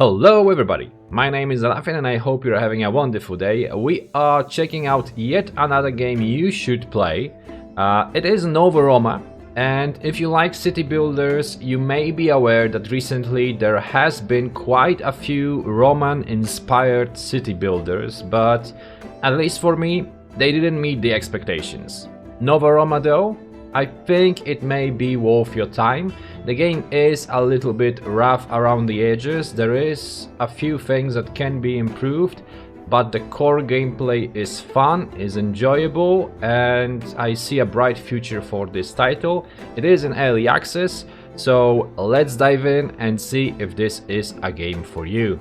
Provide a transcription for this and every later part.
Hello everybody, my name is Alafin and I hope you're having a wonderful day. We are checking out yet another game you should play. It is Nova Roma, and if you like city builders, you may be aware that recently there has been quite a few Roman-inspired city builders, but at least for me, they didn't meet the expectations. Nova Roma though, I think it may be worth your time. The game is a little bit rough around the edges, there is a few things that can be improved, but the core gameplay is fun, is enjoyable, and I see a bright future for this title. It is in early access, so let's dive in and see if this is a game for you.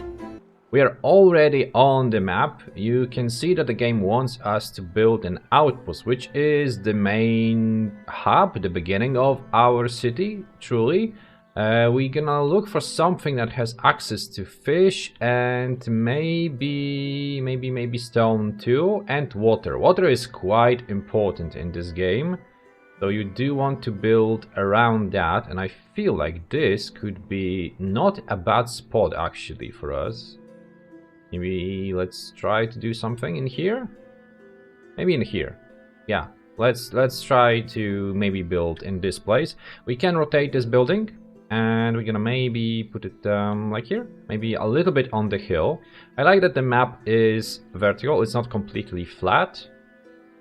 We are already on the map. You can see that the game wants us to build an outpost, which is the main hub, the beginning of our city, truly. We're gonna look for something that has access to fish and maybe stone too, and water. Water is quite important in this game, so you do want to build around that, and I feel like this could be not a bad spot actually for us. Maybe let's try to do something in here. Maybe in here. Yeah, let's try to maybe build in this place. We can rotate this building, and we're gonna maybe put it like here. Maybe a little bit on the hill. I like that the map is vertical. It's not completely flat.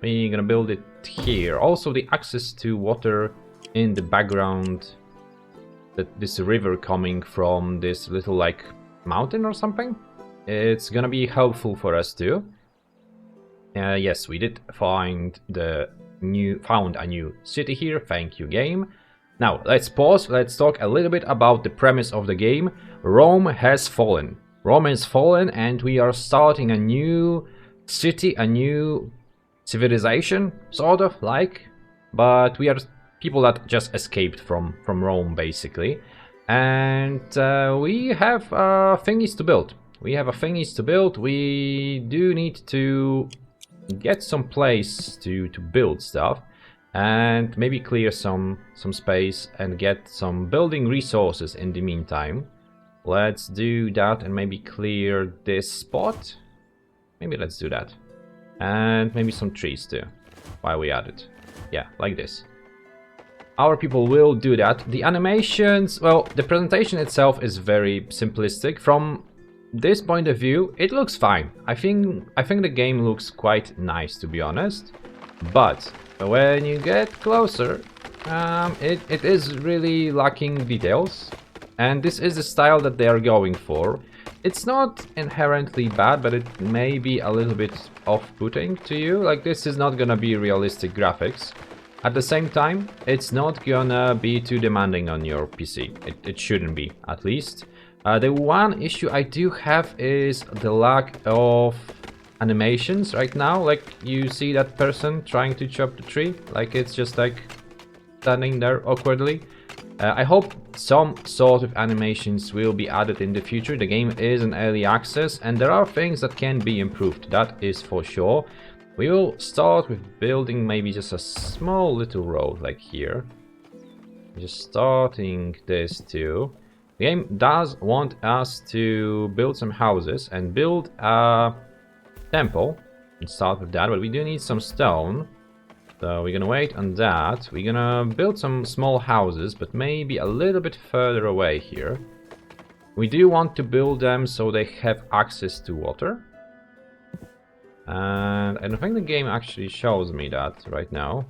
We're gonna build it here. Also, the access to water in the background. This river coming from this little like mountain or something. It's gonna be helpful for us too. Yes, we did found a new city here. Thank you, game. Now let's pause. Let's talk a little bit about the premise of the game. Rome has fallen. Rome has fallen, and we are starting a new city, a new civilization, sort of like. But we are people that just escaped from Rome, basically, and we have thingies to build. We do need to get some place to build stuff, and maybe clear some space and get some building resources in the meantime. Let's do that and maybe clear this spot. Maybe let's do that. And maybe some trees too, while we at it. Yeah, like this. Our people will do that. The animations, well, the presentation itself is very simplistic. From this point of view, it looks fine. I think the game looks quite nice, to be honest. But when you get closer, it is really lacking details. And this is the style that they are going for. It's not inherently bad, but it may be a little bit off-putting to you. Like, this is not gonna be realistic graphics. At the same time, it's not gonna be too demanding on your PC. It shouldn't be, at least. The one issue I do have is the lack of animations right now. Like, you see that person trying to chop the tree, like it's just like standing there awkwardly. I hope some sort of animations will be added in the future. The game is in early access, and there are things that can be improved, that is for sure. We will start with building maybe just a small little road like here. Just starting this too. The game does want us to build some houses and build a temple and start with that, but we do need some stone, so we're gonna wait on that. We're gonna build some small houses, but maybe a little bit further away here. We do want to build them so they have access to water, and I don't think the game actually shows me that right now.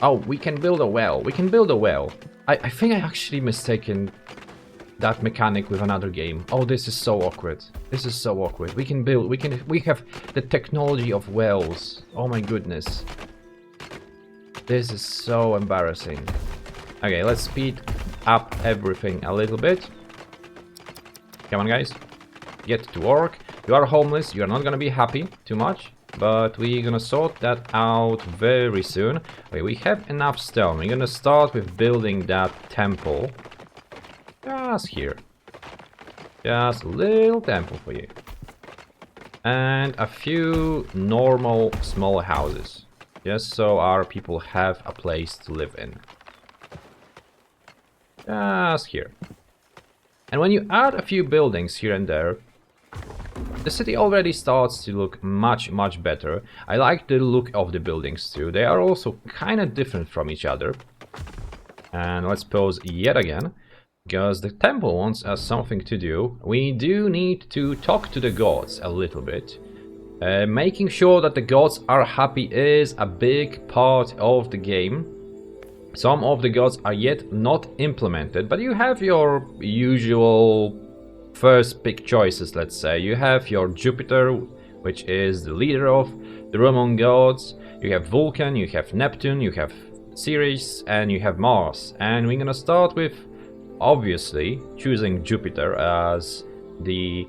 Oh, we can build a well. We can build a well. I think I actually mistaken that mechanic with another game. Oh, this is so awkward. This is so awkward. We can build. We have the technology of wells. Oh my goodness. This is so embarrassing. Okay, let's speed up everything a little bit. Come on, guys. Get to work. You are homeless. You are not gonna be happy too much. But we're gonna sort that out very soon. Okay, we have enough stone. We're gonna start with building that temple. Just here. Just a little temple for you. And a few normal small houses. Just so our people have a place to live in. Just here. And when you add a few buildings here and there, the city already starts to look much better. I like the look of the buildings too. They are also kind of different from each other. And let's pause yet again, because the temple wants us something to do. We do need to talk to the gods a little bit. Making sure that the gods are happy is a big part of the game. Some of the gods are yet not implemented, but you have your usual first pick choices, let's say. You have your Jupiter, which is the leader of the Roman gods. You have Vulcan, you have Neptune, you have Ceres, and you have Mars. And we're gonna start with, obviously, choosing Jupiter as the,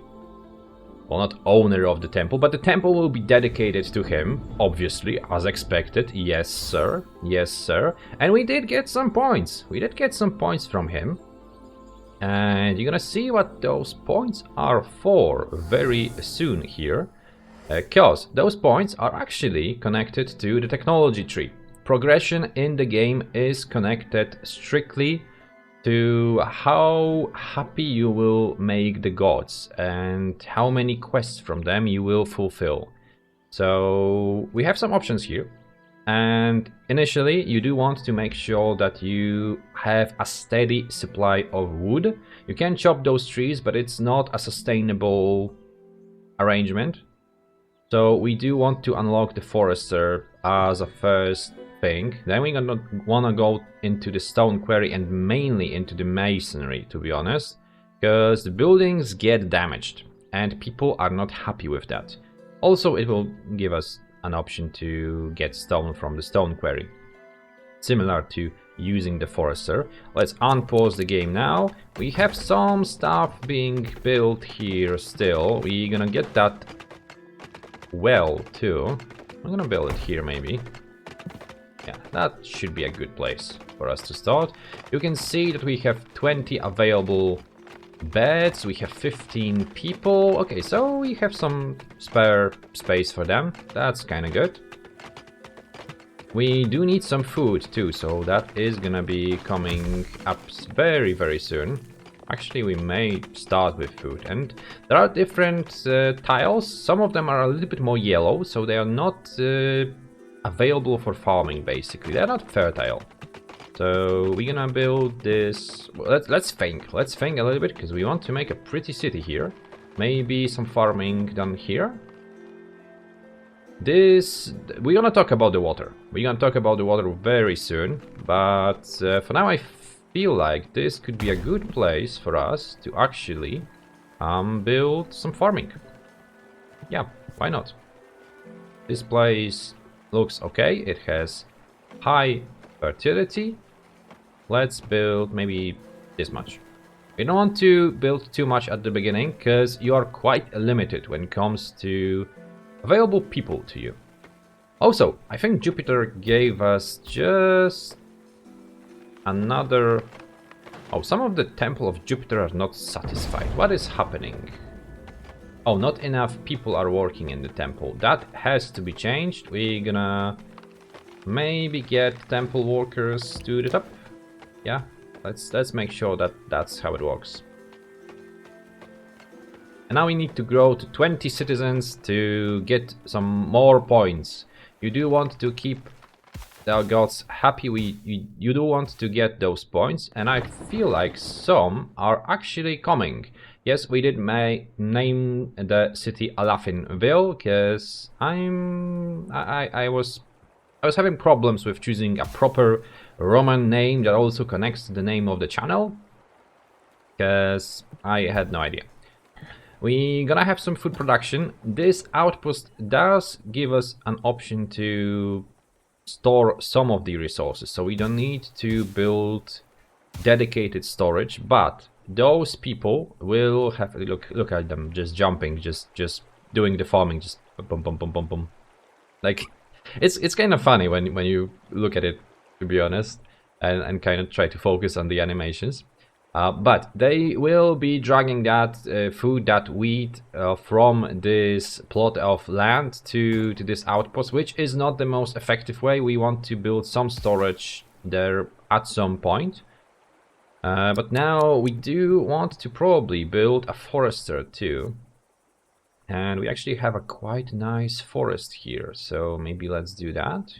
well, not owner of the temple, but the temple will be dedicated to him, obviously, as expected. Yes, sir. Yes, sir. And we did get some points. We did get some points from him. And you're gonna see what those points are for very soon here. Because those points are actually connected to the technology tree. Progression in the game is connected strictly to how happy you will make the gods and how many quests from them you will fulfill. So we have some options here, and initially you do want to make sure that you have a steady supply of wood. You can chop those trees, but it's not a sustainable arrangement. So we do want to unlock the forester as a first thing. Then we're gonna wanna go into the stone quarry and mainly into the masonry, to be honest, because the buildings get damaged and people are not happy with that. Also, it will give us an option to get stone from the stone quarry, similar to using the forester. Let's unpause the game now. We have some stuff being built here still. We're gonna get that well too. I'm gonna build it here maybe. Yeah, that should be a good place for us to start. You can see that we have 20 available beds, we have 15 people. Okay, so we have some spare space for them. That's kind of good. We do need some food too, so that is gonna be coming up very soon. Actually, we may start with food, and there are different tiles. Some of them are a little bit more yellow, so they are not available for farming, basically. They're not fertile. So we're gonna build this. Well, let's think. Let's think a little bit, because we want to make a pretty city here. Maybe some farming done here. We're gonna talk about the water. We're gonna talk about the water very soon. But for now, I feel like this could be a good place for us to actually build some farming. Yeah, why not? This place looks okay. It has high fertility. Let's build maybe this much. We don't want to build too much at the beginning, because you are quite limited when it comes to available people to you. Also, I think Jupiter gave us just another... Oh, some of the Temple of Jupiter are not satisfied. What is happening? Oh, not enough people are working in the temple. That has to be changed. We're gonna maybe get temple workers to the top. Yeah, let's make sure that that's how it works. And now we need to grow to 20 citizens to get some more points. You do want to keep our gods happy. You do want to get those points, and I feel like some are actually coming. Yes, we did name the city Alafinville, because I was having problems with choosing a proper Roman name that also connects to the name of the channel, because I had no idea. We're gonna have some food production. This outpost does give us an option to store some of the resources, so we don't need to build dedicated storage, but those people will have, look at them just jumping, just doing the farming, just boom boom boom boom boom. Like, it's kind of funny when you look at it, to be honest, and kind of try to focus on the animations. But they will be dragging that food, that wheat from this plot of land to this outpost, which is not the most effective way. We want to build some storage there at some point. But now we do want to probably build a forester too. And we actually have a quite nice forest here, so maybe let's do that.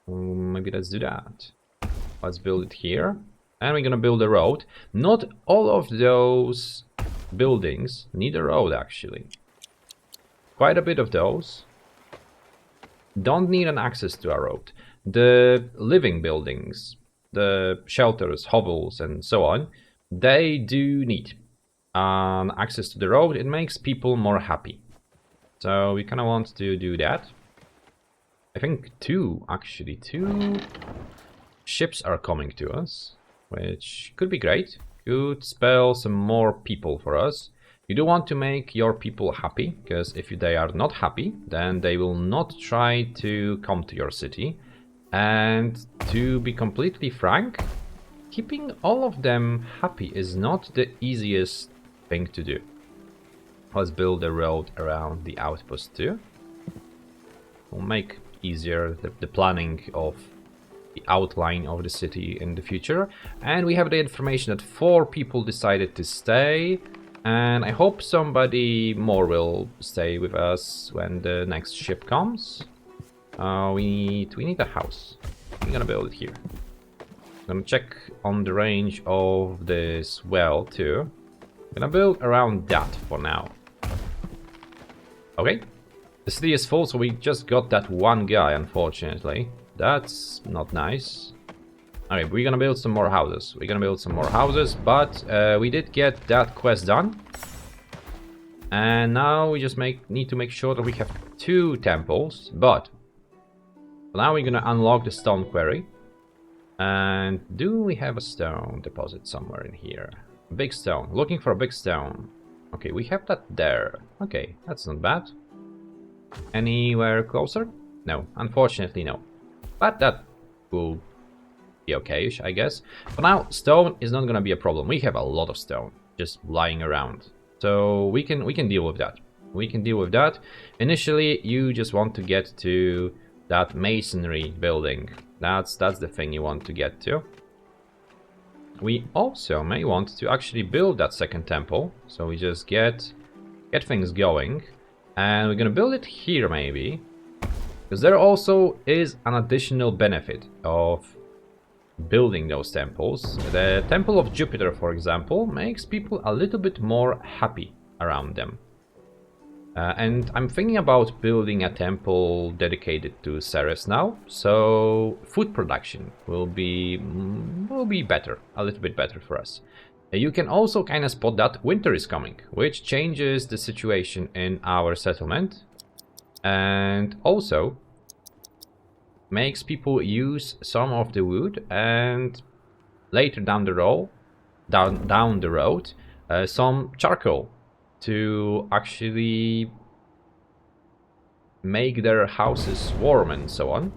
Maybe let's do that. Let's build it here. And we're gonna build a road. Not all of those buildings need a road, actually. Quite a bit of those don't need an access to a road. The living buildings, the shelters, hovels, and so on, they do need access to the road. It makes people more happy. So we kind of want to do that. I think two ships are coming to us, which could be great. Could spell some more people for us. You do want to make your people happy, because if they are not happy, then they will not try to come to your city. And to be completely frank, keeping all of them happy is not the easiest thing to do. Let's build a road around the outpost too. We'll make easier the planning of the outline of the city in the future. And we have the information that 4 people decided to stay. And I hope somebody more will stay with us when the next ship comes. We need a house. We're gonna build it here. I'm gonna check on the range of this well too. I'm gonna build around that for now. Okay. The city is full, so we just got that one guy, unfortunately. That's not nice. Okay, we're gonna build some more houses. But we did get that quest done. And now we just need to make sure that we have 2 temples. But now we're gonna unlock the stone quarry. And do we have a stone deposit somewhere in here? Big stone. Looking for a big stone. Okay, we have that there. Okay, that's not bad. Anywhere closer? No, unfortunately no. But that will be okay-ish, I guess. For now, stone is not gonna be a problem. We have a lot of stone just lying around. So we can deal with that. Initially, you just want to get to that masonry building. That's the thing you want to get to. We also may want to actually build that second temple. So we just get things going. And we're gonna build it here maybe. Because there also is an additional benefit of building those temples. The Temple of Jupiter, for example, makes people a little bit more happy around them. And I'm thinking about building a temple dedicated to Ceres now, so food production will be better, a little bit better for us. You can also kind of spot that winter is coming, which changes the situation in our settlement, and also makes people use some of the wood, and later down the road, some charcoal to actually make their houses warm and so on.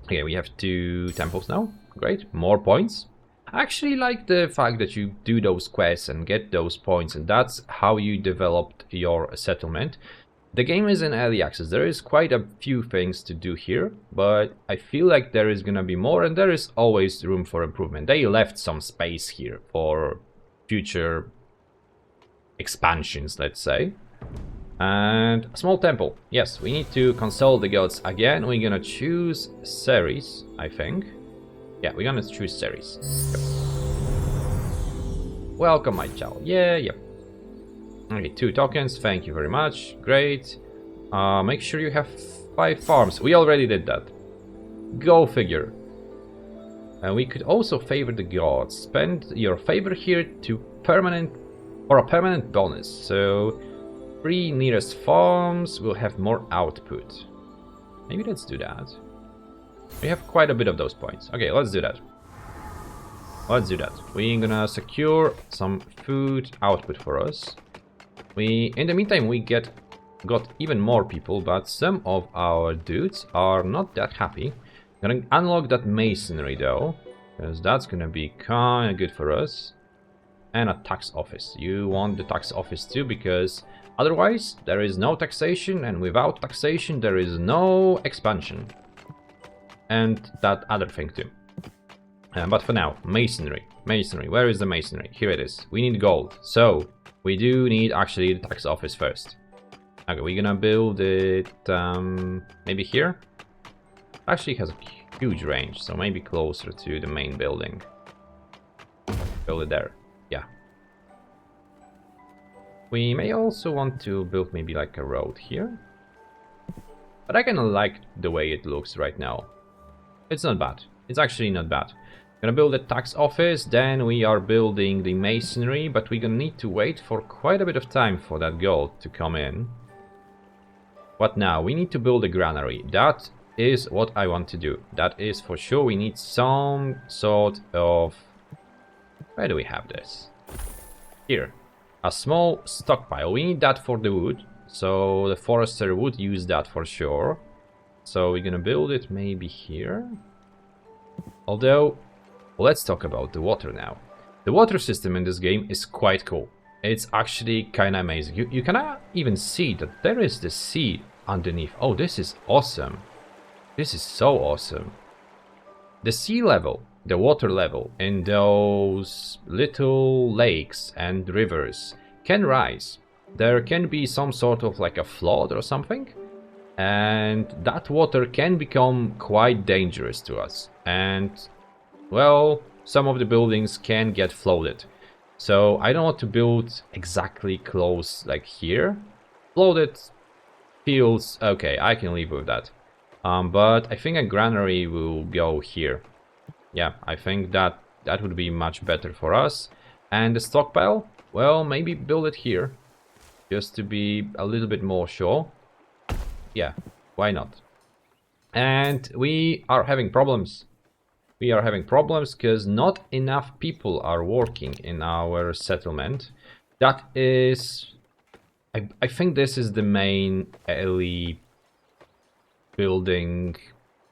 Okay, we have 2 temples now. Great, more points. I actually like the fact that you do those quests and get those points, and that's how you developed your settlement. The game is in early access. There is quite a few things to do here, but I feel like there is gonna be more, and there is always room for improvement. They left some space here for future expansions, let's say. And a small temple. Yes, we need to consult the gods again. We're gonna choose Ceres, I think. Yeah, we're gonna choose Ceres. Yep. Welcome, my child. Yeah. Okay, 2 tokens. Thank you very much. Great. Make sure you have 5 farms. We already did that. Go figure. And we could also favor the gods. Spend your favor here to a permanent bonus. So 3 nearest farms will have more output. Maybe let's do that. We have quite a bit of those points. Okay, let's do that. We're gonna secure some food output for us. In the meantime, we got even more people, but some of our dudes are not that happy. Gonna unlock that masonry though, because that's gonna be kinda good for us. And a tax office. You want the tax office too, because otherwise there is no taxation, and without taxation there is no expansion. And that other thing too. But for now, masonry. Masonry, where is the masonry? Here it is. We need gold. So, we do need actually the tax office first. Okay, we're gonna build it maybe here. Actually has a huge range, so maybe closer to the main building. Build it there. Yeah. We may also want to build maybe like a road here. But I kinda like the way it looks right now. It's not bad. It's actually not bad. Gonna build a tax office, then we are building the masonry, but we're gonna need to wait for quite a bit of time for that gold to come in. What now? We need to build a granary. That is what I want to do. That is for sure. We need some sort of... Where do we have this? Here. A small stockpile. We need that for the wood. So the forester would use that for sure. So we're gonna build it maybe here. Although, let's talk about the water now. The water system in this game is quite cool. It's actually kinda amazing. You can even see that there is the sea underneath. Oh, this is awesome. This is so awesome. The sea level, the water level in those little lakes and rivers can rise. There can be some sort of like a flood or something. And that water can become quite dangerous to us. And, well, some of the buildings can get flooded. So I don't want to build exactly close like here. Flooded feels okay, I can live with that. But I think a granary will go here. Yeah, I think that would be much better for us. And the stockpile, well, maybe build it here. Just to be a little bit more sure. Yeah, why not? And we are having problems. We are having problems because not enough people are working in our settlement. That is... I think this is the main early building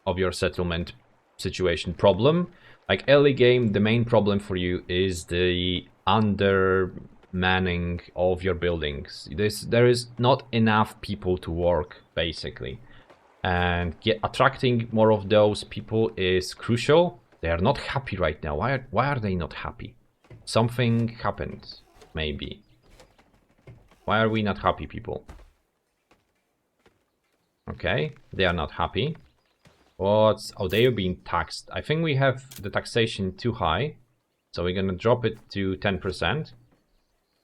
of your settlement situation problem. Like early game, the main problem for you is the undermanning of your buildings. There is not enough people to work, basically. And attracting more of those people is crucial. They are not happy right now. Why are they not happy? Something happened, maybe. Why are we not happy, people? Okay, they are not happy. What's... Oh, they are being taxed. I think we have the taxation too high. So we're gonna drop it to 10%.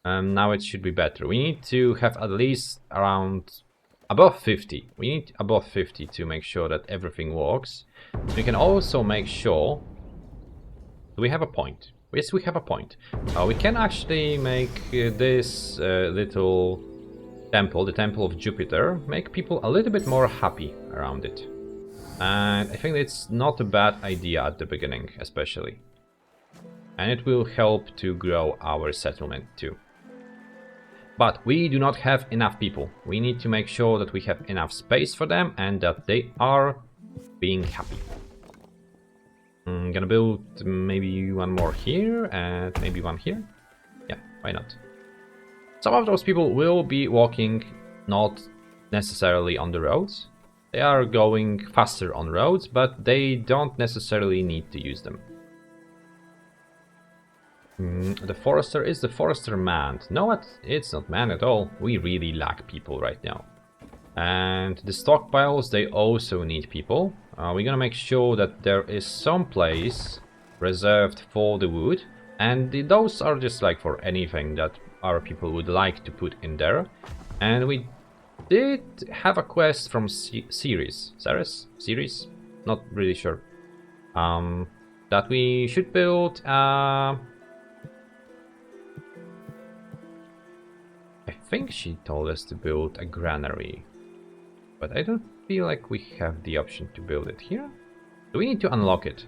Now it should be better. We need to have at least around... above 50. We need above 50 to make sure that everything works. We can also make sure... Do we have a point? Yes, we have a point. We can actually make this little temple, the Temple of Jupiter, make people a little bit more happy around it. And I think it's not a bad idea at the beginning, especially. And it will help to grow our settlement too. But we do not have enough people. We need to make sure that we have enough space for them and that they are being happy. I'm gonna build maybe one more here and maybe one here. Yeah, why not? Some of those people will be walking not necessarily on the roads. They are going faster on roads, but they don't necessarily need to use them. The forester, is the forester manned? No, it's not manned at all. We really lack people right now. And the stockpiles, they also need people. We're gonna make sure that there is some place reserved for the wood. And those are just like for anything that our people would like to put in there. And we did have a quest from Series? Not really sure. That we should build... I think she told us to build a granary. But I don't feel like we have the option to build it here. Do we need to unlock it?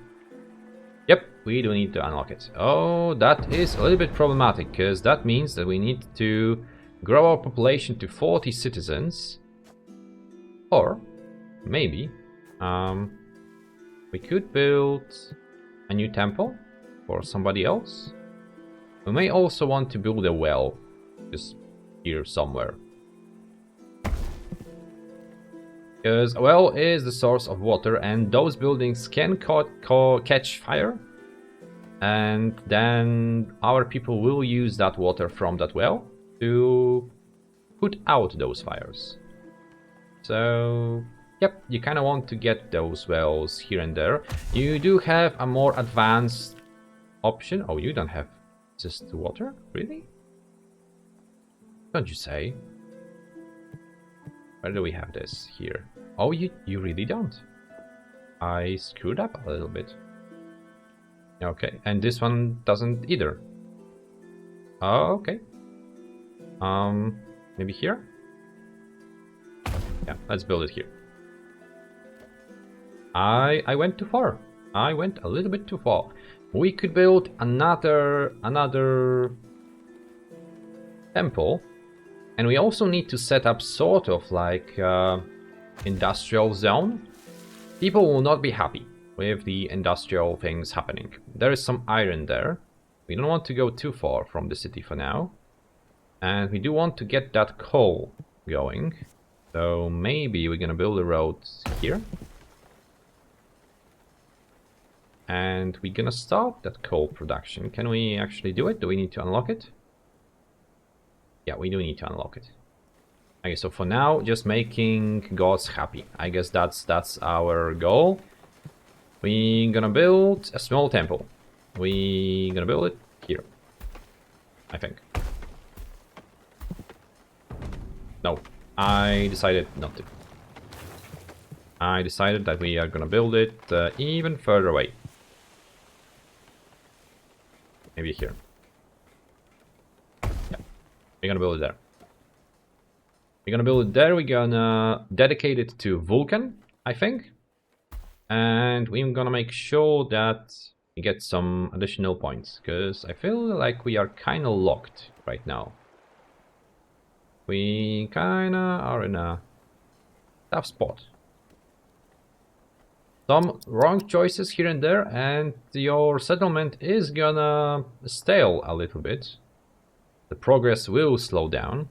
Yep, we do need to unlock it. Oh, that is a little bit problematic, because that means that we need to grow our population to 40 citizens. Or, maybe, we could build a new temple for somebody else. We may also want to build a well, just here somewhere. Because a well is the source of water and those buildings can catch fire and then our people will use that water from that well to put out those fires. So, yep, you kind of want to get those wells here and there. You do have a more advanced option. Oh, you don't have just water? Really? Don't you say? Where do we have this? Here. Oh, you really don't. I screwed up a little bit. Okay, and this one doesn't either. Oh, okay. Maybe here? Yeah, let's build it here. I went too far. I went a little bit too far. We could build another temple, and we also need to set up sort of like industrial zone. People will not be happy with the industrial things happening. There is some iron there. We don't want to go too far from the city for now. And we do want to get that coal going. So maybe we're gonna build a road here. And we're gonna start that coal production. Can we actually do it? Do we need to unlock it? Yeah, we do need to unlock it. Okay, so for now, just making gods happy. I guess that's our goal. We're gonna build a small temple. We're gonna build it here, I think. No, I decided not to. I decided that we are gonna build it even further away. Maybe here. Yeah, we're gonna build it there. We're gonna build it there. We're gonna dedicate it to Vulcan, I think. And we're gonna make sure that we get some additional points, because I feel like we are kind of locked right now. We kind of are in a tough spot. Some wrong choices here and there, and your settlement is gonna stale a little bit. The progress will slow down.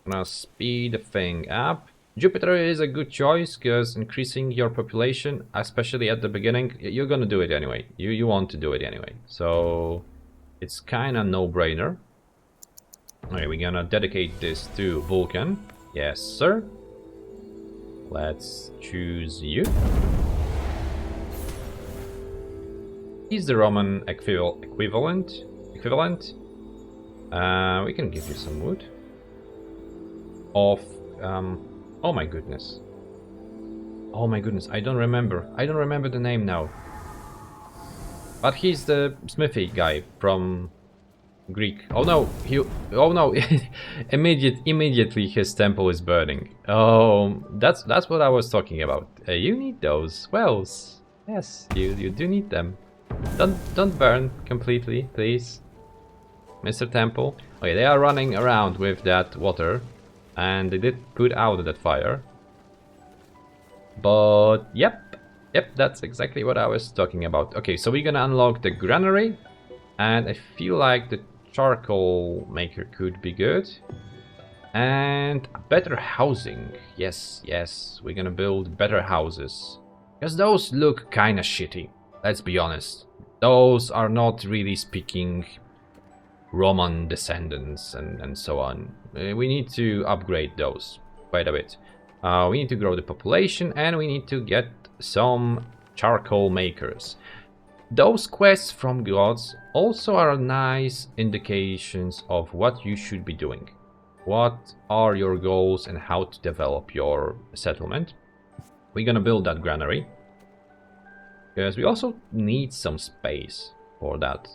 Gonna speed the thing up. Jupiter is a good choice, because increasing your population, especially at the beginning, you're gonna do it anyway. You want to do it anyway. So it's kind of no-brainer. Okay, we're gonna dedicate this to Vulcan. Yes, sir. Let's choose you. He's the Roman equivalent. We can give you some wood. Of oh my goodness. Oh my goodness, I don't remember. I don't remember the name now. But he's the smithy guy from Greek. Oh no, oh no. Immediately his temple is burning. Oh, that's what I was talking about. You need those wells. Yes, you do need them. Don't burn completely, please, Mr. Temple. Okay, they are running around with that water. And they did put out that fire. But yep, that's exactly what I was talking about. Okay, so we're gonna unlock the granary. And I feel like the charcoal maker could be good. And better housing. Yes, we're gonna build better houses. Because those look kinda shitty, let's be honest. Those are not really speaking Roman descendants and so on. We need to upgrade those quite a bit. We need to grow the population, and we need to get some charcoal makers. Those quests from gods also are nice indications of what you should be doing. What are your goals and how to develop your settlement. We're gonna build that granary, because we also need some space for that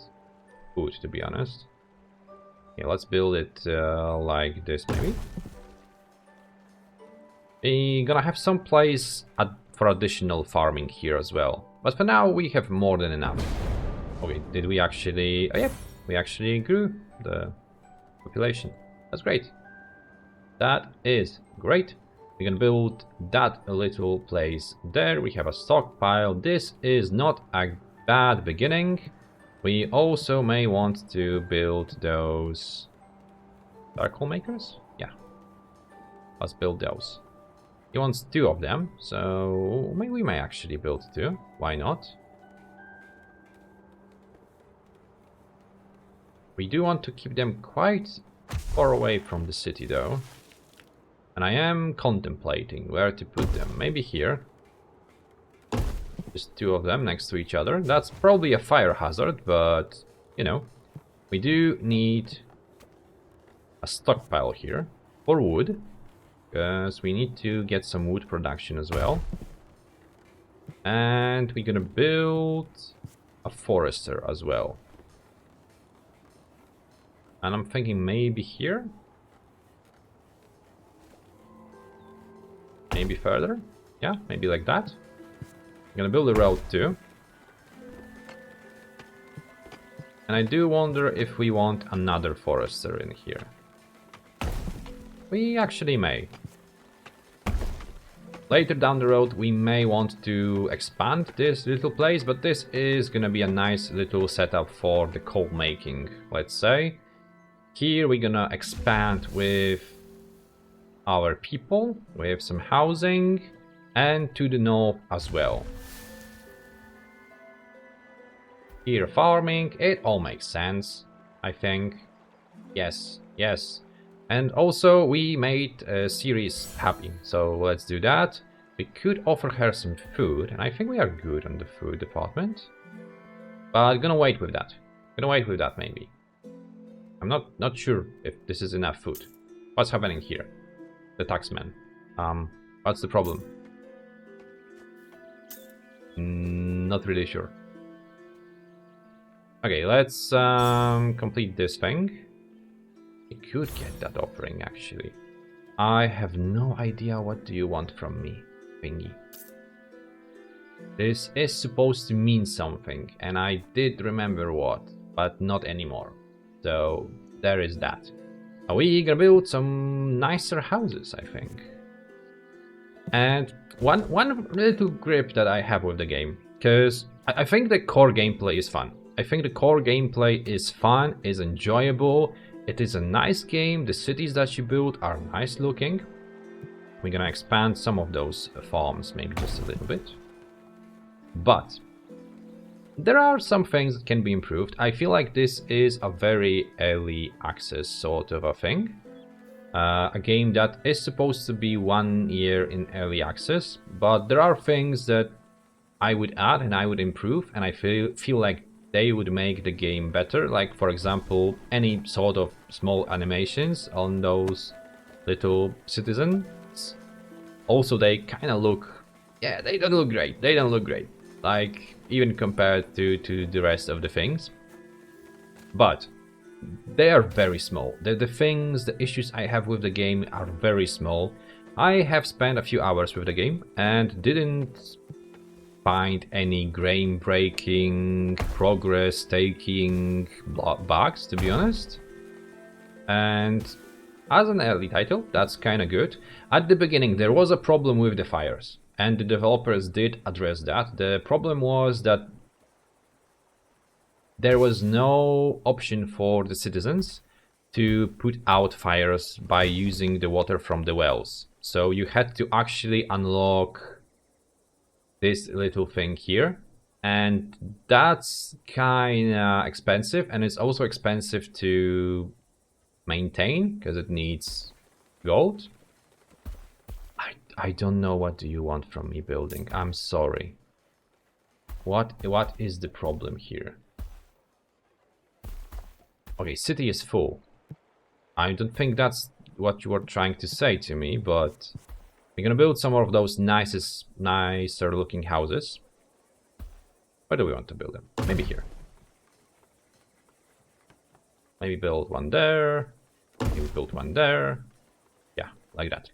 food, to be honest. Okay, let's build it like this, maybe. We're gonna have some place for additional farming here as well. But for now, we have more than enough. Okay, did we actually... Oh yeah, we actually grew the population. That's great. That is great. We can build that little place there. We have a stockpile. This is not a bad beginning. We also may want to build those charcoal makers. Yeah, let's build those. He wants 2 of them, so maybe we may actually build 2. Why not? We do want to keep them quite far away from the city though. And I am contemplating where to put them. Maybe here. Just two of them next to each other. That's probably a fire hazard, but, you know, we do need a stockpile here for wood, because we need to get some wood production as well. And we're gonna build a forester as well. And I'm thinking maybe here? Maybe further? Yeah, maybe like that. I'm gonna build a road too. And I do wonder if we want another forester in here. We actually may. Later down the road we may want to expand this little place, but this is gonna be a nice little setup for the coal making, let's say. Here we're gonna expand with our people, with some housing, and to the north as well. Here farming, it all makes sense, I think. Yes, yes. And also we made Ceres happy, so let's do that. We could offer her some food, and I think we are good on the food department. But gonna wait with that. Gonna wait with that maybe. I'm not sure if this is enough food. What's happening here? The taxman. What's the problem? Not really sure. Okay, let's complete this thing. We could get that offering actually. I have no idea what do you want from me, thingy. This is supposed to mean something, and I did remember what, but not anymore. So there is that. Are we gonna build some nicer houses, I think. And one little grip that I have with the game, because I think the core gameplay is fun. I think the core gameplay is fun, is enjoyable. It is a nice game. The cities that you build are nice looking. We're gonna expand some of those farms, maybe just a little bit. But there are some things that can be improved. I feel like this is a very early access sort of a thing. A game that is supposed to be 1 year in early access, but there are things that I would add and I would improve, and I feel like they would make the game better. Like, for example, any sort of small animations on those little citizens. Also, they kind of look... yeah, they don't look great. They don't look great. Like, even compared to the rest of the things. But they are very small. The things, the issues I have with the game are very small. I have spent a few hours with the game and didn't find any game-breaking, progress-taking bugs, to be honest. And as an early title, that's kind of good. At the beginning, there was a problem with the fires, and the developers did address that. The problem was that there was no option for the citizens to put out fires by using the water from the wells. So you had to actually unlock this little thing here, and that's kind of expensive, and it's also expensive to maintain because it needs gold. I don't know, what do you want from me building? I'm sorry. What is the problem here? Okay, city is full. I don't think that's what you were trying to say to me, but we're gonna build some of those nicer looking houses. Where do we want to build them? Maybe here. Maybe build one there. Maybe build one there. Yeah, like that.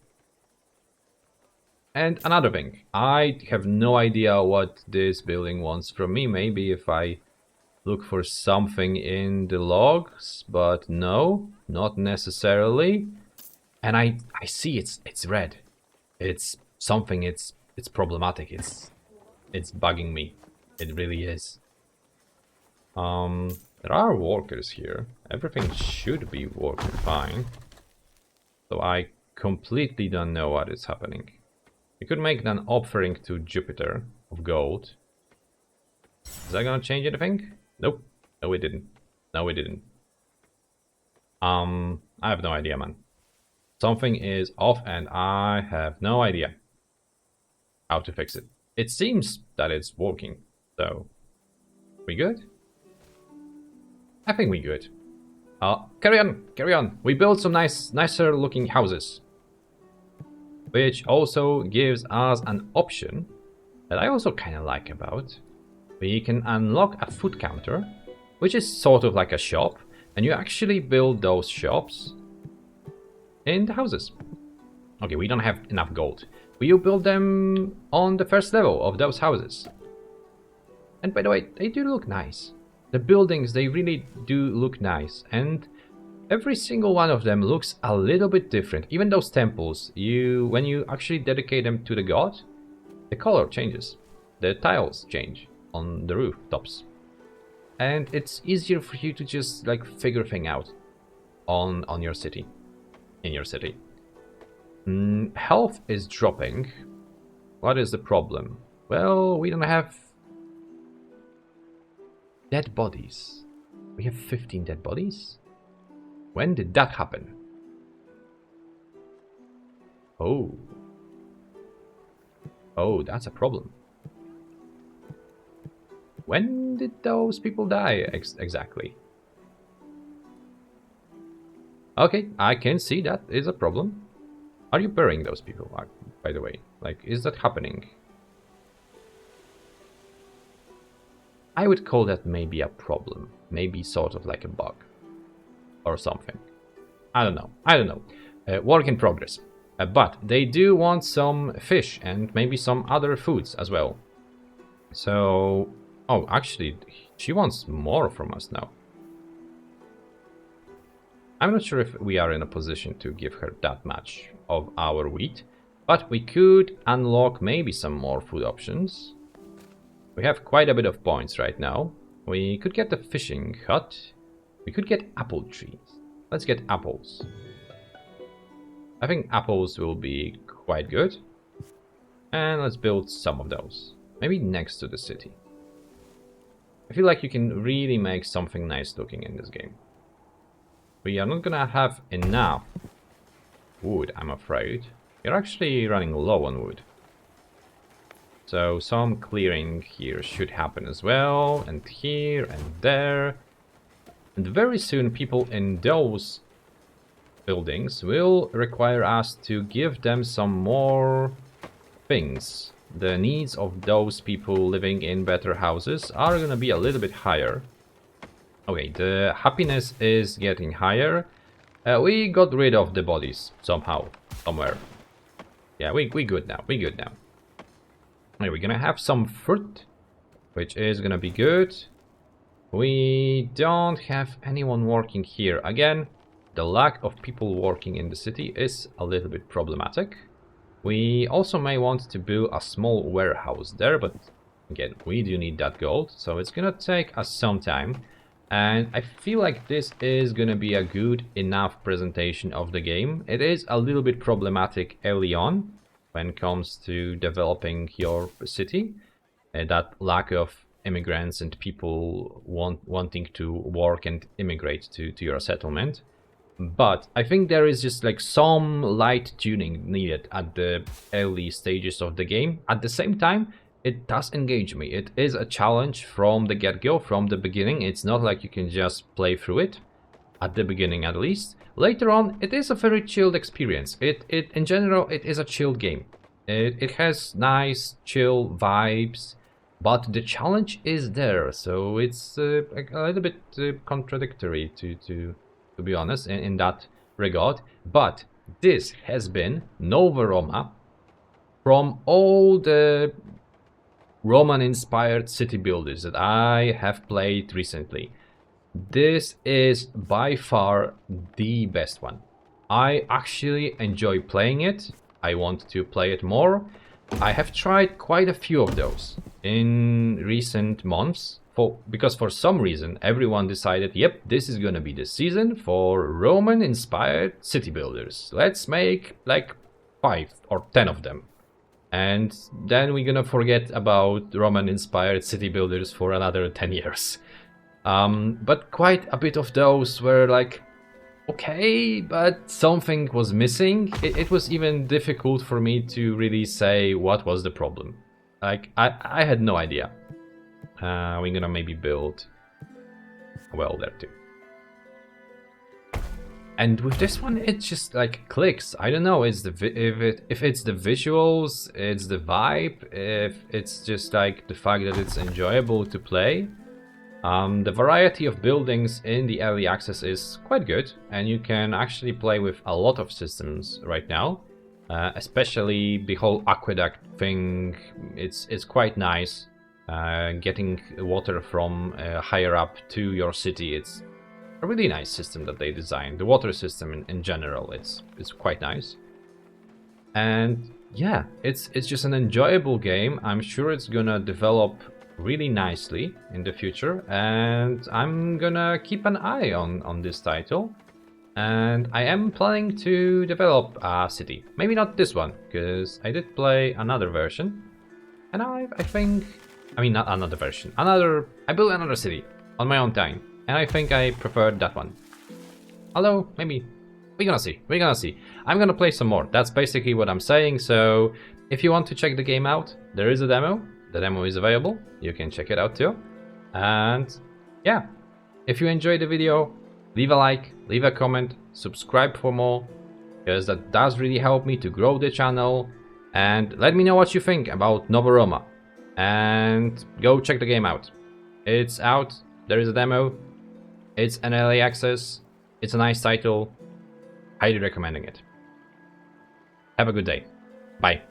And another thing, I have no idea what this building wants from me. Maybe if I look for something in the logs, but no, not necessarily. And I see it's red. It's something, it's problematic. It's bugging me. It really is. There are workers here. Everything should be working fine. So I completely don't know what is happening. We could make an offering to Jupiter of gold. Is that gonna change anything? Nope. No, we didn't. No, we didn't. I have no idea, man. Something is off and I have no idea how to fix it. It seems that it's working, so we good? I think we good. Carry on, carry on. We built some nicer looking houses, which also gives us an option that I also kind of like about. We can unlock a food counter, which is sort of like a shop, and you actually build those shops in the houses. Okay, we don't have enough gold. Will you build them on the first level of those houses? And by the way, they do look nice. The buildings, they really do look nice, and every single one of them looks a little bit different. Even those temples, when you actually dedicate them to the god, the color changes. The tiles change on the rooftops. And it's easier for you to just like figure things out on your city. In your city. Health is dropping. What is the problem? Well, we don't have dead bodies. We have 15 dead bodies? When did that happen? Oh. Oh, that's a problem. When did those people die exactly? Okay, I can see that is a problem. Are you burying those people, by the way? Like, is that happening? I would call that maybe a problem. Maybe sort of like a bug. Or something. I don't know. I don't know. Work in progress. But they do want some fish and maybe some other foods as well. So... Oh, actually, she wants more from us now. I'm not sure if we are in a position to give her that much of our wheat, but we could unlock maybe some more food options. We have quite a bit of points right now. We could get the fishing hut. We could get apple trees. Let's get apples. I think apples will be quite good. And let's build some of those. Maybe next to the city. I feel like you can really make something nice looking in this game. We are not gonna have enough wood, I'm afraid. We're actually running low on wood. So some clearing here should happen as well. And here and there. And very soon people in those buildings will require us to give them some more things. The needs of those people living in better houses are gonna be a little bit higher. Okay, the happiness is getting higher. We got rid of the bodies somehow, somewhere. Yeah, we good now, we good now. Okay, we're gonna have some fruit, which is gonna be good. We don't have anyone working here. Again, the lack of people working in the city is a little bit problematic. We also may want to build a small warehouse there, but again, we do need that gold, so it's gonna take us some time. And I feel like this is gonna be a good enough presentation of the game. It is a little bit problematic early on when it comes to developing your city. That lack of immigrants and people wanting to work and immigrate to your settlement. But I think there is just like some light tuning needed at the early stages of the game. At the same time, it does engage me. It is a challenge from the get-go, from the beginning. It's not like you can just play through it, at the beginning at least. Later on, it is a very chilled experience. In general, it is a chilled game. It has nice, chill vibes, but the challenge is there. So it's a little bit contradictory to be honest, in that regard. But this has been Nova Roma from all the Roman-inspired city builders that I have played recently. This is by far the best one. I actually enjoy playing it. I want to play it more. I have tried quite a few of those in recent months. Because for some reason everyone decided, yep, this is gonna be the season for Roman-inspired city builders. Let's make like 5 or 10 of them. And then we're gonna forget about Roman-inspired city builders for another 10 years. But quite a bit of those were like okay, but something was missing. It was even difficult for me to really say what was the problem. Like, I had no idea. We're gonna maybe build a well there too. And with this one, it just like clicks. I don't know. It's if it's the visuals, it's the vibe, if it's just like the fact that it's enjoyable to play. The variety of buildings in the early access is quite good, and you can actually play with a lot of systems right now. Especially the whole aqueduct thing. It's quite nice. Getting water from higher up to your city. It's a really nice system that they designed. The water system in general, it's quite nice. And yeah, it's just an enjoyable game. I'm sure it's gonna develop really nicely in the future, and I'm gonna keep an eye on this title. And I am planning to develop a city. Maybe not this one, because I did play another version. And I think... I mean, not another version. I built another city on my own time. And I think I preferred that one. Although, maybe... We're gonna see. We're gonna see. I'm gonna play some more. That's basically what I'm saying. So, if you want to check the game out, there is a demo. The demo is available. You can check it out too. And, yeah. If you enjoyed the video, leave a like, leave a comment, subscribe for more. Because that does really help me to grow the channel. And let me know what you think about Nova Roma. And go check the game out. It's out. There is a demo. It's an early access. It's a nice title. Highly recommending it. Have a good day. Bye.